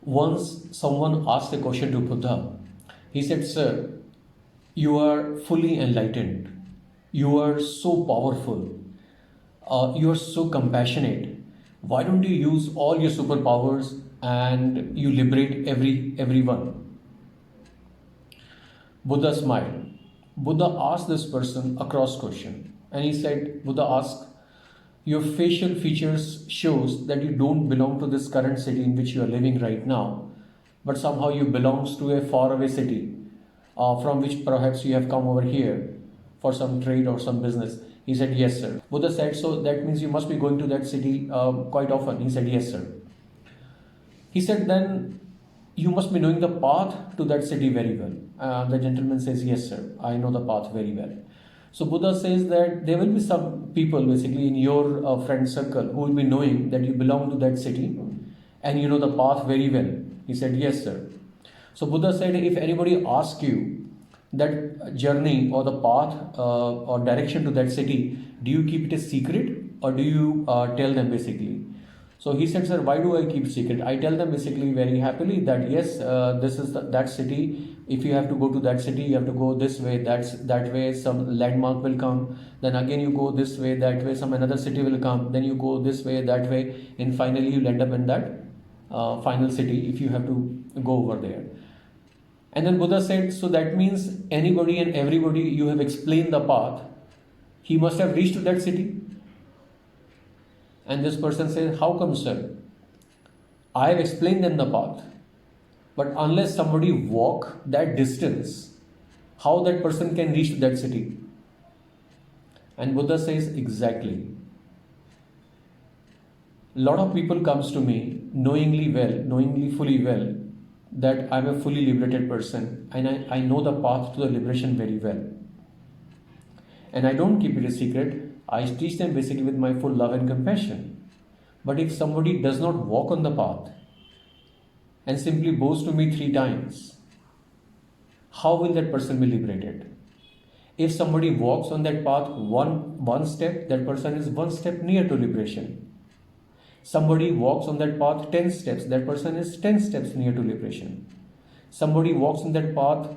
Once someone asked a question to Buddha. He said, "Sir, you are fully enlightened. You are so powerful. You are so compassionate. Why don't you use all your superpowers and you liberate everyone?" Buddha smiled. Buddha asked this person a cross question, and he said, Buddha asked, "Your facial features shows that you don't belong to this current city in which you are living right now, but somehow you belongs to a faraway city from which perhaps you have come over here for some trade or some business." He said, "Yes, sir." Buddha said, "So that means you must be going to that city quite often." He said, "Yes, sir." He said, "Then you must be knowing the path to that city very well." The gentleman says, "Yes, sir, I know the path very well." So Buddha says that there will be some people basically in your friend circle who will be knowing that you belong to that city and you know the path very well. He said, "Yes, sir." So Buddha said, if anybody asks you that journey or the path or direction to that city, do you keep it a secret or do you tell them basically? So he said, "Sir, why do I keep secret? I tell them basically very happily that yes, this is that city. If you have to go to that city, you have to go this way. That way. Some landmark will come. Then again you go this way, that way. Some another city will come. Then you go this way, that way, and finally you'll end up in that final city if you have to go over there." And then Buddha said, "So that means anybody and everybody you have explained the path, he must have reached to that city." And this person says, "How come, sir? I have explained them the path. But unless somebody walk that distance, how that person can reach to that city?" And Buddha says, "Exactly. A lot of people comes to me knowingly fully well, that I'm a fully liberated person and I know the path to the liberation very well. And I don't keep it a secret. I teach them basically with my full love and compassion. But if somebody does not walk on the path and simply bows to me 3 times, how will that person be liberated? If somebody walks on that path one step, that person is 1 step near to liberation. Somebody walks on that path 10 steps, that person is 10 steps near to liberation. Somebody walks on that path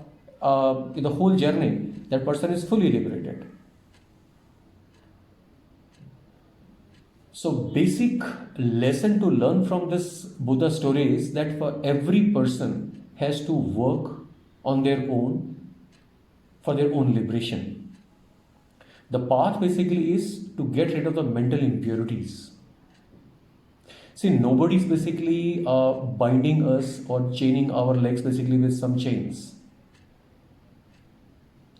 the whole journey, that person is fully liberated. So basic lesson to learn from this Buddha story is that for every person has to work on their own for their own liberation. The path basically is to get rid of the mental impurities. See, nobody's basically binding us or chaining our legs basically with some chains.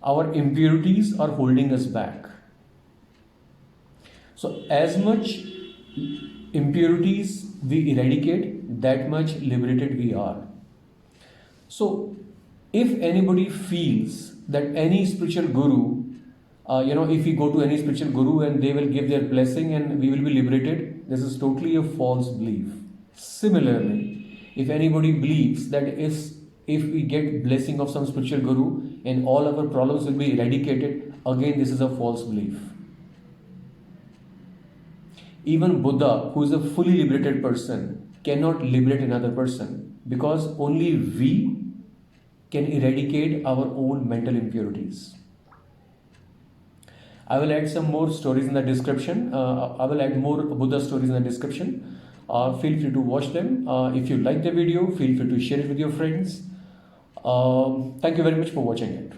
Our impurities are holding us back. So as much impurities we eradicate, that much liberated we are. So if anybody feels that any spiritual guru, if we go to any spiritual guru and they will give their blessing and we will be liberated, this is totally a false belief. Similarly, if anybody believes that if we get blessing of some spiritual guru and all our problems will be eradicated, again this is a false belief. Even Buddha, who is a fully liberated person, cannot liberate another person because only we can eradicate our own mental impurities. I will add some more stories in the description. I will add more Buddha stories in the description. Feel free to watch them. If you like the video, feel free to share it with your friends. Thank you very much for watching it.